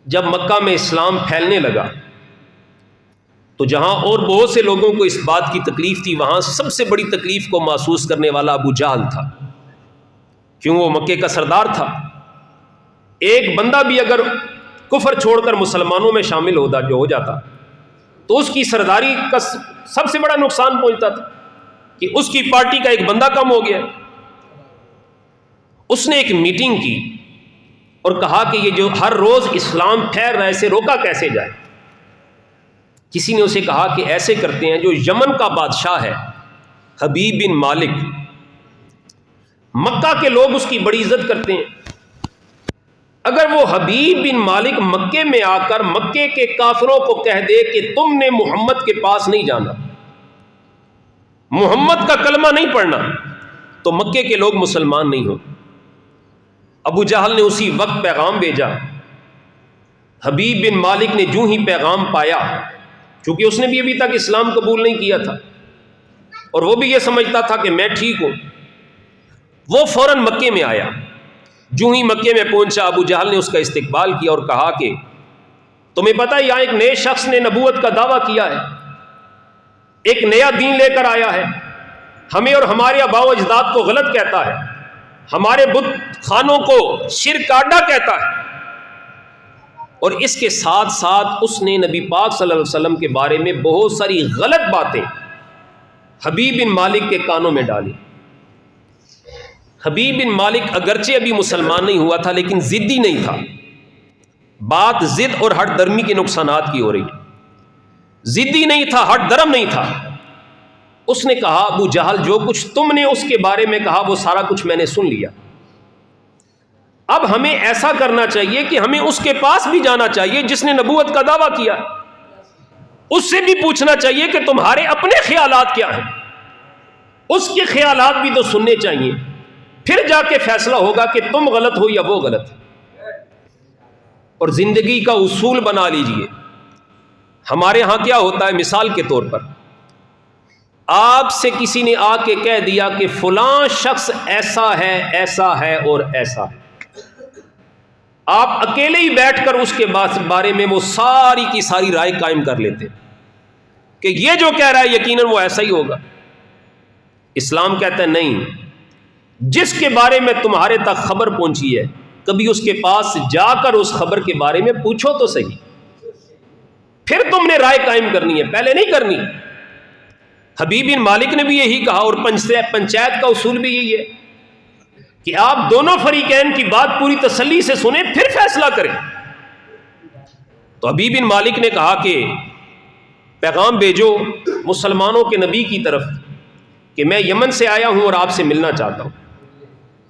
جب مکہ میں اسلام پھیلنے لگا تو جہاں اور بہت سے لوگوں کو اس بات کی تکلیف تھی، وہاں سب سے بڑی تکلیف کو محسوس کرنے والا ابو جہل تھا، کیوں وہ مکے کا سردار تھا۔ ایک بندہ بھی اگر کفر چھوڑ کر مسلمانوں میں شامل ہو جاتا تو اس کی سرداری کا سب سے بڑا نقصان پہنچتا تھا کہ اس کی پارٹی کا ایک بندہ کم ہو گیا۔ اس نے ایک میٹنگ کی اور کہا کہ یہ جو ہر روز اسلام پھیل رہا ہے اسے روکا کیسے جائے۔ کسی نے اسے کہا کہ ایسے کرتے ہیں، جو یمن کا بادشاہ ہے حبیب بن مالک، مکہ کے لوگ اس کی بڑی عزت کرتے ہیں، اگر وہ حبیب بن مالک مکے میں آ کر مکے کے کافروں کو کہہ دے کہ تم نے محمد کے پاس نہیں جانا، محمد کا کلمہ نہیں پڑھنا، تو مکے کے لوگ مسلمان نہیں ہوں۔ ابو جہل نے اسی وقت پیغام بھیجا۔ حبیب بن مالک نے جو ہی پیغام پایا، چونکہ اس نے بھی ابھی تک اسلام قبول نہیں کیا تھا اور وہ بھی یہ سمجھتا تھا کہ میں ٹھیک ہوں، وہ فوراً مکے میں آیا۔ جو ہی مکے میں پہنچا، ابو جہل نے اس کا استقبال کیا اور کہا کہ تمہیں پتہ ہے یہاں ایک نئے شخص نے نبوت کا دعویٰ کیا ہے، ایک نیا دین لے کر آیا ہے، ہمیں اور ہمارے آباء و اجداد کو غلط کہتا ہے، ہمارے بت خانوں کو شرک آڈا کہتا ہے، اور اس کے ساتھ ساتھ اس نے نبی پاک صلی اللہ علیہ وسلم کے بارے میں بہت ساری غلط باتیں حبیب بن مالک کے کانوں میں ڈالی۔ حبیب بن مالک اگرچہ ابھی مسلمان نہیں ہوا تھا لیکن ضدی نہیں تھا، بات ضد اور ہٹ درمی کے نقصانات کی ہو رہی ہے، ضدی نہیں تھا، ہٹ درم نہیں تھا۔ اس نے کہا ابو جہل جو کچھ تم نے اس کے بارے میں کہا وہ سارا کچھ میں نے سن لیا، اب ہمیں ایسا کرنا چاہیے کہ ہمیں اس کے پاس بھی جانا چاہیے جس نے نبوت کا دعویٰ کیا، اس سے بھی پوچھنا چاہیے کہ تمہارے اپنے خیالات کیا ہیں، اس کے خیالات بھی تو سننے چاہیے، پھر جا کے فیصلہ ہوگا کہ تم غلط ہو یا وہ غلط ہے۔ اور زندگی کا اصول بنا لیجئے۔ ہمارے ہاں کیا ہوتا ہے، مثال کے طور پر آپ سے کسی نے آ کے کہہ دیا کہ فلاں شخص ایسا ہے اور ایسا ہے، آپ اکیلے ہی بیٹھ کر اس کے بارے میں وہ ساری کی ساری رائے قائم کر لیتے کہ یہ جو کہہ رہا ہے یقیناً وہ ایسا ہی ہوگا۔ اسلام کہتا ہے نہیں، جس کے بارے میں تمہارے تک خبر پہنچی ہے کبھی اس کے پاس جا کر اس خبر کے بارے میں پوچھو تو صحیح، پھر تم نے رائے قائم کرنی ہے، پہلے نہیں کرنی۔ حبیب بن مالک نے بھی یہی کہا، اور پنچایت کا اصول بھی یہی ہے کہ آپ دونوں فریقین کی بات پوری تسلی سے سنیں پھر فیصلہ کریں۔ تو حبیب بن مالک نے کہا کہ پیغام بھیجو مسلمانوں کے نبی کی طرف کہ میں یمن سے آیا ہوں اور آپ سے ملنا چاہتا ہوں۔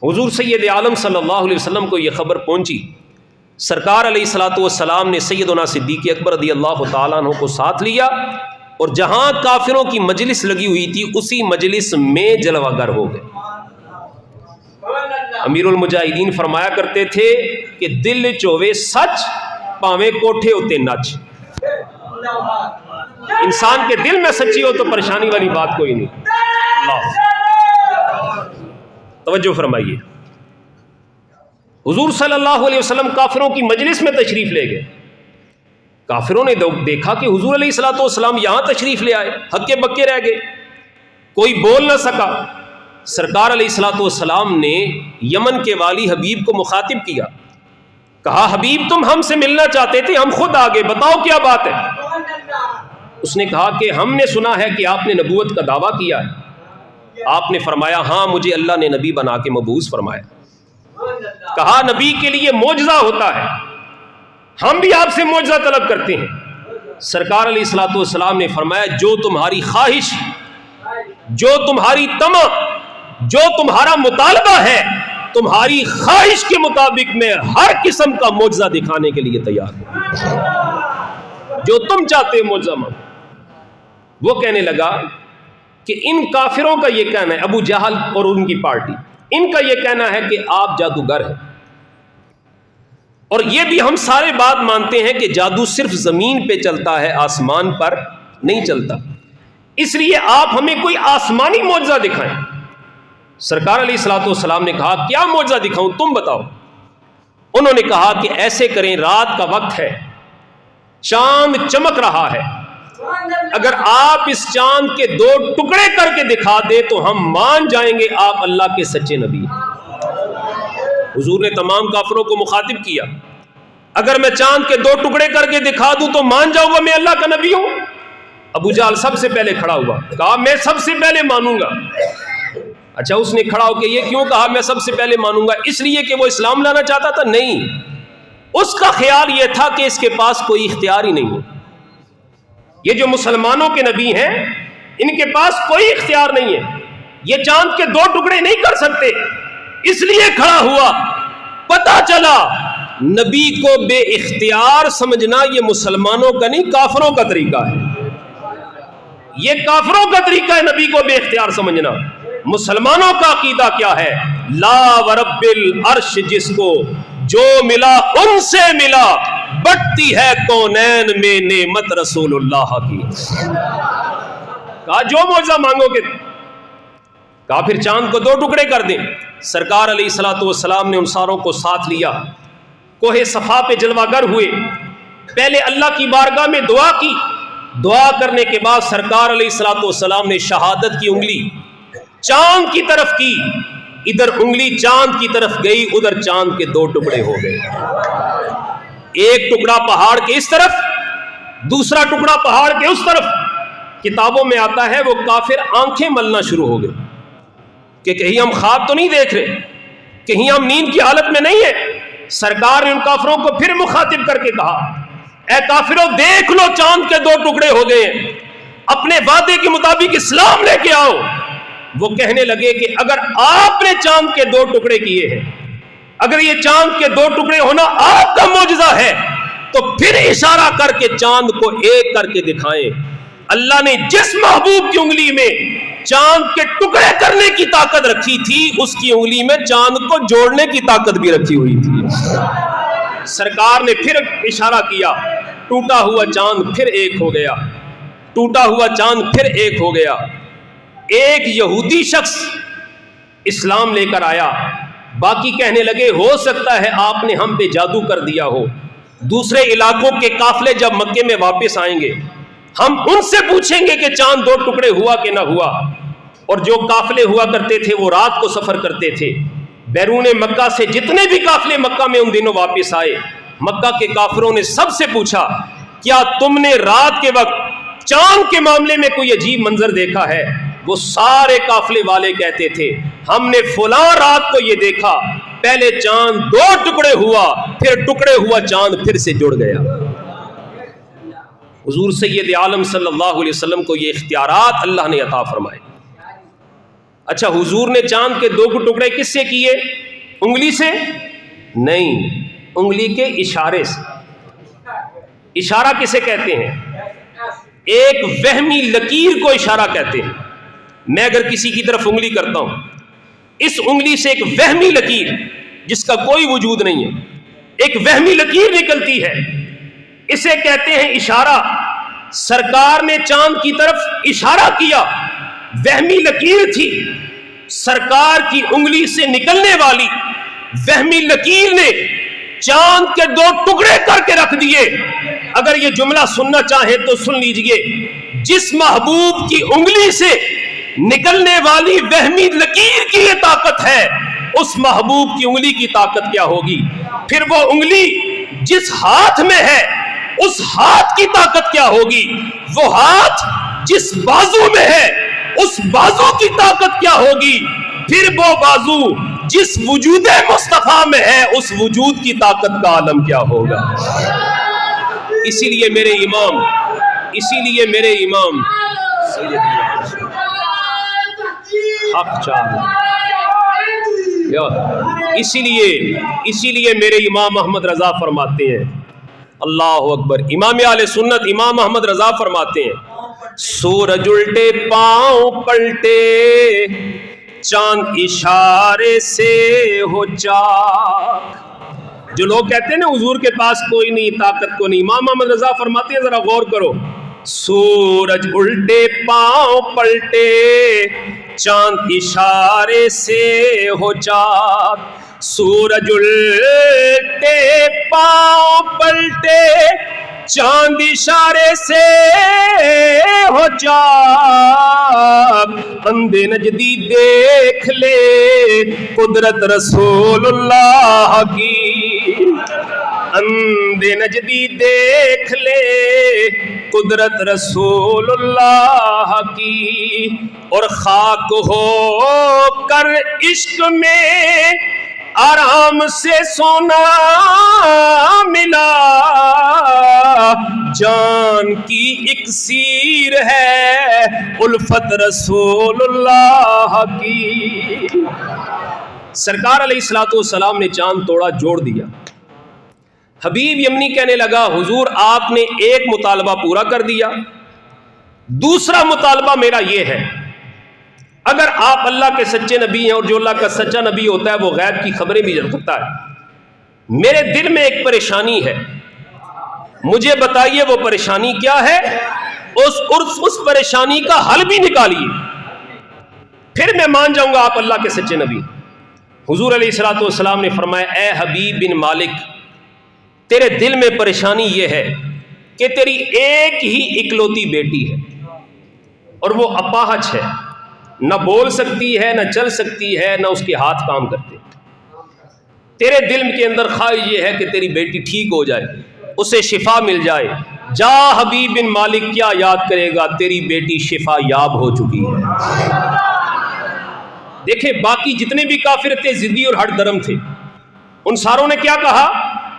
حضور سید عالم صلی اللہ علیہ وسلم کو یہ خبر پہنچی، سرکار علیہ الصلوۃ والسلام نے سیدنا صدیق اکبر رضی اللہ تعالیٰ عنہ کو ساتھ لیا اور جہاں کافروں کی مجلس لگی ہوئی تھی اسی مجلس میں جلوہ گر ہو گئے۔ امیر المجاہدین فرمایا کرتے تھے کہ دل چوے سچ پاویں کوٹھے ہوتے نچ۔ انسان کے دل میں سچی ہو تو پریشانی والی بات کوئی نہیں۔ اللہ توجہ فرمائیے، حضور صلی اللہ علیہ وسلم کافروں کی مجلس میں تشریف لے گئے، کافروں نے دیکھا کہ حضور علیہ الصلوۃ والسلام یہاں تشریف لے آئے، ہکے بکے رہ گئے، کوئی بول نہ سکا۔ سرکار علیہ الصلوۃ والسلام نے یمن کے والی حبیب کو مخاطب کیا، کہا حبیب تم ہم سے ملنا چاہتے تھے، ہم خود آگے، بتاؤ کیا بات ہے۔ اس نے کہا کہ ہم نے سنا ہے کہ آپ نے نبوت کا دعویٰ کیا ہے۔ آپ نے فرمایا ہاں مجھے اللہ نے نبی بنا کے مبعوث فرمایا۔ کہا نبی کے لیے معجزہ ہوتا ہے، ہم بھی آپ سے معجزہ طلب کرتے ہیں۔ سرکار علیہ الصلوۃ والسلام نے فرمایا جو تمہاری خواہش، جو تمہاری طمع، جو تمہارا مطالبہ ہے، تمہاری خواہش کے مطابق میں ہر قسم کا معجزہ دکھانے کے لیے تیار ہوں، جو تم چاہتے ہو معجزہ مانگو۔ وہ کہنے لگا کہ ان کافروں کا یہ کہنا ہے، ابو جہل اور ان کی پارٹی، ان کا یہ کہنا ہے کہ آپ جادوگر ہیں، اور یہ بھی ہم سارے بات مانتے ہیں کہ جادو صرف زمین پہ چلتا ہے، آسمان پر نہیں چلتا، اس لیے آپ ہمیں کوئی آسمانی معجزہ دکھائیں۔ سرکار علیہ الصلوۃ والسلام نے کہا کیا معجزہ دکھاؤں، تم بتاؤ۔ انہوں نے کہا کہ ایسے کریں، رات کا وقت ہے، چاند چمک رہا ہے، اگر آپ اس چاند کے 2 ٹکڑے کر کے دکھا دے تو ہم مان جائیں گے آپ اللہ کے سچے نبی ہیں۔ حضور نے تمام کافروں کو مخاطب کیا، اگر میں چاند کے 2 ٹکڑے کر کے دکھا دوں تو مان جاؤ گا میں اللہ کا نبی ہوں؟ ابو جہل سب سے پہلے کھڑا ہوا، کہا میں سب سے پہلے مانوں گا۔ اچھا، اس نے کھڑا ہو کہ یہ کیوں کہا میں سب سے پہلے مانوں گا؟ اس لیے کہ وہ اسلام لانا چاہتا تھا؟ نہیں، اس کا خیال یہ تھا کہ اس کے پاس کوئی اختیار ہی نہیں ہے، یہ جو مسلمانوں کے نبی ہیں ان کے پاس کوئی اختیار نہیں ہے، یہ چاند کے 2 ٹکڑے نہیں کر سکتے، اس لیے کھڑا ہوا۔ پتہ چلا نبی کو بے اختیار سمجھنا یہ مسلمانوں کا نہیں، کافروں کا طریقہ ہے، یہ کافروں کا طریقہ ہے نبی کو بے اختیار سمجھنا۔ مسلمانوں کا عقیدہ کیا ہے؟ لا ورب العرش، جس کو جو ملا ان سے ملا، بٹتی ہے کونین میں نعمت رسول اللہ کی۔ کہا جو معجزہ مانگو گے، کہا پھر چاند کو 2 ٹکڑے کر دیں۔ سرکار علیہ الصلوۃ والسلام نے ان ساروں کو ساتھ لیا، کوہ صفا پہ جلوہ گر ہوئے، پہلے اللہ کی بارگاہ میں دعا کی، دعا کرنے کے بعد سرکار علیہ الصلوۃ والسلام نے شہادت کی انگلی چاند کی طرف کی، ادھر انگلی چاند کی طرف گئی، ادھر چاند کے 2 ٹکڑے ہو گئے، ایک ٹکڑا پہاڑ کے اس طرف، دوسرا ٹکڑا پہاڑ کے اس طرف۔ کتابوں میں آتا ہے وہ کافر آنکھیں ملنا شروع ہو گئے کہ کہیں ہم خواب تو نہیں دیکھ رہے، کہیں ہم نیند کی حالت میں نہیں ہیں۔ سرکار نے ان کافروں کو پھر مخاطب کر کے کہا، اے کافروں دیکھ لو چاند کے 2 ٹکڑے ہو گئے ہیں، اپنے وعدے کے مطابق اسلام لے کے آؤ۔ وہ کہنے لگے کہ اگر آپ نے چاند کے 2 ٹکڑے کیے ہیں، اگر یہ چاند کے 2 ٹکڑے ہونا آپ کا معجزہ ہے تو پھر اشارہ کر کے چاند کو ایک کر کے دکھائیں۔ اللہ نے جس محبوب کی انگلی میں چاند کے ٹکڑے کرنے کی طاقت رکھی تھی، اس کی انگلی میں چاند کو جوڑنے کی طاقت بھی رکھی ہوئی تھی۔ سرکار نے پھر اشارہ کیا، ٹوٹا ہوا چاند پھر ایک ہو گیا، ٹوٹا ہوا چاند پھر ایک ہو گیا۔ ایک یہودی شخص اسلام لے کر آیا، باقی کہنے لگے ہو سکتا ہے آپ نے ہم پہ جادو کر دیا ہو، دوسرے علاقوں کے قافلے جب مکے میں واپس آئیں گے ہم ان سے پوچھیں گے کہ چاند 2 ٹکڑے ہوا کہ نہ ہوا۔ اور جو قافلے ہوا کرتے تھے وہ رات کو سفر کرتے تھے، بیرون مکہ سے جتنے بھی قافلے مکہ میں ان دنوں واپس آئے، مکہ کے کافروں نے سب سے پوچھا کیا تم نے رات کے وقت چاند کے معاملے میں کوئی عجیب منظر دیکھا ہے؟ وہ سارے قافلے والے کہتے تھے ہم نے فلاں رات کو یہ دیکھا، پہلے چاند 2 ٹکڑے ہوا، پھر ٹکڑے ہوا چاند پھر سے جڑ گیا۔ حضور سید عالم صلی اللہ علیہ وسلم کو یہ اختیارات اللہ نے عطا فرمائے۔ اچھا، حضور نے چاند کے 2 ٹکڑے کس سے کیے؟ انگلی سے نہیں، انگلی کے اشارے سے۔ اشارہ کسے کہتے ہیں؟ ایک وہمی لکیر کو اشارہ کہتے ہیں۔ میں اگر کسی کی طرف انگلی کرتا ہوں، اس انگلی سے ایک وہمی لکیر جس کا کوئی وجود نہیں ہے، ایک وہمی لکیر نکلتی ہے، اسے کہتے ہیں اشارہ۔ سرکار نے چاند کی طرف اشارہ کیا، وہمی لکیر تھی، سرکار کی انگلی سے نکلنے والی وہمی لکیر نے چاند کے 2 ٹکڑے کر کے رکھ دیے۔ اگر یہ جملہ سننا چاہے تو سن لیجئے، جس محبوب کی انگلی سے نکلنے والی وہمی لکیر کی یہ طاقت ہے، اس محبوب کی انگلی کی طاقت کیا ہوگی؟ پھر وہ انگلی جس ہاتھ میں ہے اس ہاتھ کی طاقت کیا ہوگی؟ وہ ہاتھ جس بازو میں ہے اس بازو کی طاقت کیا ہوگی؟ پھر وہ بازو جس وجود مصطفیٰ میں ہے اس وجود کی طاقت کا عالم کیا ہوگا؟ اسی لیے میرے امام اسی لیے میرے امام احمد رضا فرماتے ہیں، اللہ اکبر، امام اہل سنت امام احمد رضا فرماتے ہیں، سورج الٹے پاؤں پلٹے چاند اشارے سے ہو چاک۔ جو لوگ کہتے ہیں نا حضور کے پاس کوئی نہیں، طاقت کو نہیں، امام احمد رضا فرماتے ہیں ذرا غور کرو، سورج الٹے پاؤں پلٹے چاند اشارے سے ہو چاک، سورج الٹے پاؤں پلٹے چاند اشارے سے ہو چاک، اندھے نجدی دیکھ لے قدرت رسول اللہ کی، اندھے نجدی دیکھ لے قدرت رسول اللہ کی، اور خاک ہو کر عشق میں آرام سے سونا ملا، جان کی اکسیر ہے الفت رسول اللہ کی۔ سرکار علیہ السلام نے چاند توڑا، جوڑ دیا۔ حبیب یمنی کہنے لگا حضور آپ نے ایک مطالبہ پورا کر دیا، دوسرا مطالبہ میرا یہ ہے، اگر آپ اللہ کے سچے نبی ہیں، اور جو اللہ کا سچا نبی ہوتا ہے وہ غیب کی خبریں بھی رکھتا ہے، میرے دل میں ایک پریشانی ہے، مجھے بتائیے وہ پریشانی کیا ہے، اس پریشانی کا حل بھی نکالیے، پھر میں مان جاؤں گا آپ اللہ کے سچے نبی۔ حضور علیہ السلام نے فرمایا اے حبیب بن مالک، تیرے دل میں پریشانی یہ ہے کہ تیری ایک ہی اکلوتی بیٹی ہے اور وہ اپاہج ہے، نہ بول سکتی ہے، نہ چل سکتی ہے، نہ اس کے ہاتھ کام کرتے۔ تیرے دل کے اندر خواہش یہ ہے کہ تیری بیٹی ٹھیک ہو جائے، اسے شفا مل جائے۔ جا حبیب بن مالک، کیا یاد کرے گا، تیری بیٹی شفا یاب ہو چکی ہے۔ دیکھیں باقی جتنے بھی کافر تھے، ضدی اور ہٹ درم تھے، ان ساروں نے کیا کہا،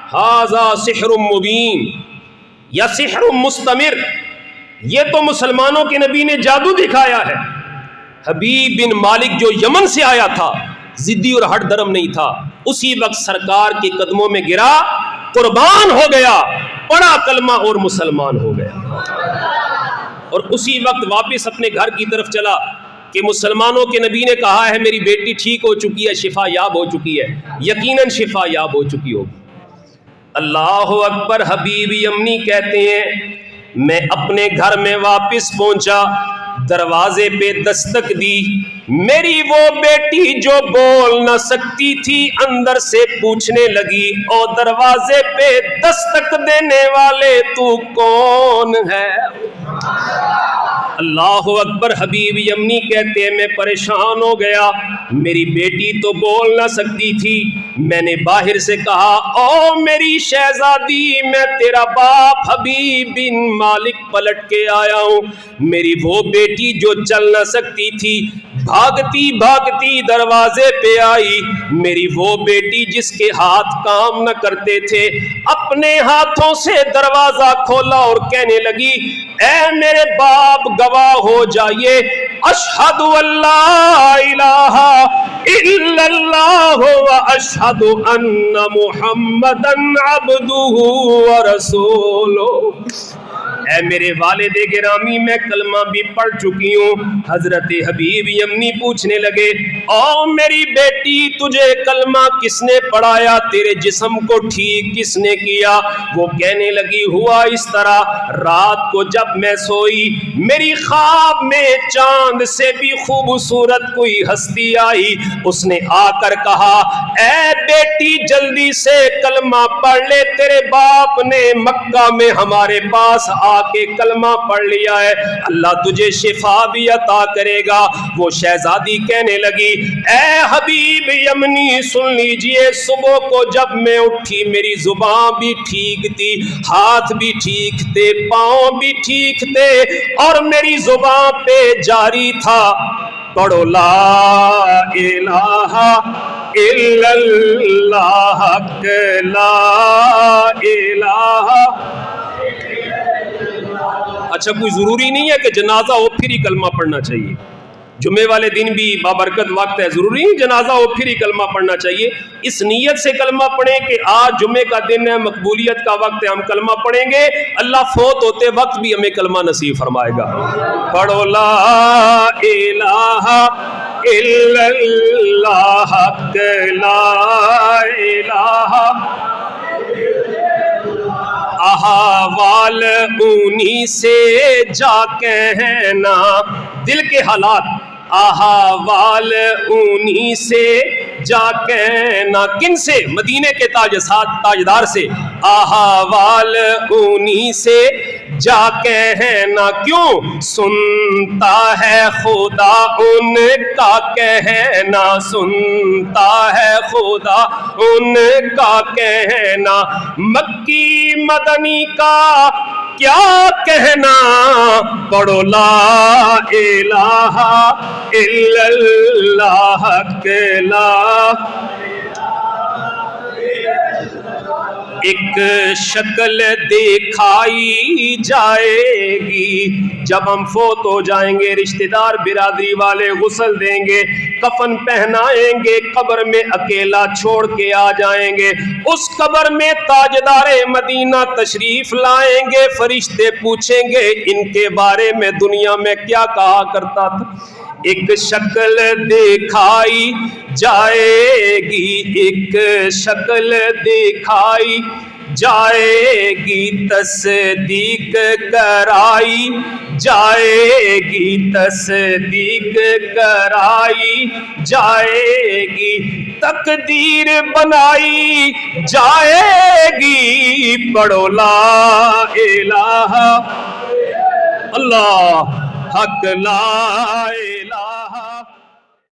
ھذا سحر مبین یا سحر مستمر، یہ تو مسلمانوں کے نبی نے جادو دکھایا ہے۔ حبیب بن مالک جو یمن سے آیا تھا، ضدی اور ہٹ درم نہیں تھا، اسی وقت سرکار کے قدموں میں گرا، قربان ہو گیا، پڑھا کلمہ اور مسلمان ہو گیا، اور اسی وقت واپس اپنے گھر کی طرف چلا کہ مسلمانوں کے نبی نے کہا ہے میری بیٹی ٹھیک ہو چکی ہے، شفا یاب ہو چکی ہے، یقیناً شفا یاب ہو چکی ہوگی۔ اللہ اکبر۔ حبیب یمنی کہتے ہیں میں اپنے گھر میں واپس پہنچا، دروازے پہ دستک دی، میری وہ بیٹی جو بول نہ سکتی تھی اندر سے پوچھنے لگی او دروازے پہ دستک دینے والے تو کون ہے؟ اللہ اکبر۔ حبیب یمنی کہتے ہیں میں پریشان ہو گیا، میری بیٹی تو بول نہ سکتی تھی، میں نے باہر سے کہا او میری شہزادی، میں تیرا باپ حبیب بن مالک پلٹ کے آیا ہوں، میری وہ بیٹی جو چل نہ سکتی تھی بھاگتی بھاگتی دروازے پہ آئی، میری وہ بیٹی جس کے ہاتھ کام نہ کرتے تھے اپنے ہاتھوں سے دروازہ کھولا اور کہنے لگی اے میرے باپ گواہ ہو جائیے، اشہد اللہ الہ الا اللہ و اشہد ان محمدن عبدہ ورسولہ۔ اے میرے والد گرامی میں کلمہ بھی پڑھ چکی ہوں۔ حضرت حبیب یمنی پوچھنے لگے او میری بیٹی تجھے کلمہ کس نے پڑھایا، تیرے جسم کو ٹھیک کس نے کیا؟ وہ کہنے لگی ہوا اس طرح، رات کو جب میں سوئی میری خواب میں چاند سے بھی خوبصورت کوئی ہستی آئی، اس نے آ کر کہا اے بیٹی جلدی سے کلمہ پڑھ لے، تیرے باپ نے مکہ میں ہمارے پاس آ کے کلمہ پڑھ لیا ہے، اللہ تجھے شفا بھی عطا کرے گا۔ وہ شہزادی کہنے لگی اے حبیب یمنی سن لیجئے، صبح کو جب میں اٹھی میری زبان بھی ٹھیک تھی، ہاتھ بھی ٹھیک تھے، پاؤں بھی ٹھیک تھے، اور میری زبان پہ جاری تھا پڑھو لا الہ الا اللہ، لا الہ۔ اچھا کوئی ضروری نہیں ہے کہ جنازہ ہو پھر ہی کلمہ پڑھنا چاہیے، جمعے والے دن بھی بابرکت وقت ہے، ضروری نہیں جنازہ ہو پھر ہی کلمہ پڑھنا چاہیے، اس نیت سے کلمہ پڑھیں کہ آج جمعے کا دن ہے، مقبولیت کا وقت ہے، ہم کلمہ پڑھیں گے، اللہ فوت ہوتے وقت بھی ہمیں کلمہ نصیب فرمائے گا۔ پڑھو لا الہ الا اللہ، لا الہ۔ احوال انہی سے جا کہنا، دل کے حالات احوال انہی سے جا کہنا کن سے؟ مدینے کے تاجدار سے، احوال انہی سے جا کہنا، کیوں؟ سنتا ہے خدا ان کا کہنا، سنتا ہے خدا ان کا کہنا، مکی مدنی کا کیا کہنا، پڑھو لا الہ الا اللہ کے لا۔ ایک شکل دکھائی جائے گی جب ہم فوت ہو جائیں گے، رشتہ دار برادری والے غسل دیں گے، کفن پہنائیں گے، قبر میں اکیلا چھوڑ کے آ جائیں گے، اس قبر میں تاجدار مدینہ تشریف لائیں گے، فرشتے پوچھیں گے ان کے بارے میں دنیا میں کیا کہا کرتا تھا۔ ایک شکل دکھائی جائے گی، ایک شکل دکھائی جائے گی، تصدیق کرائی جائے گی، تصدیق کرائی جائے گی، تقدیر بنائی جائے گی، پڑھو لا الہ اللہ حق لا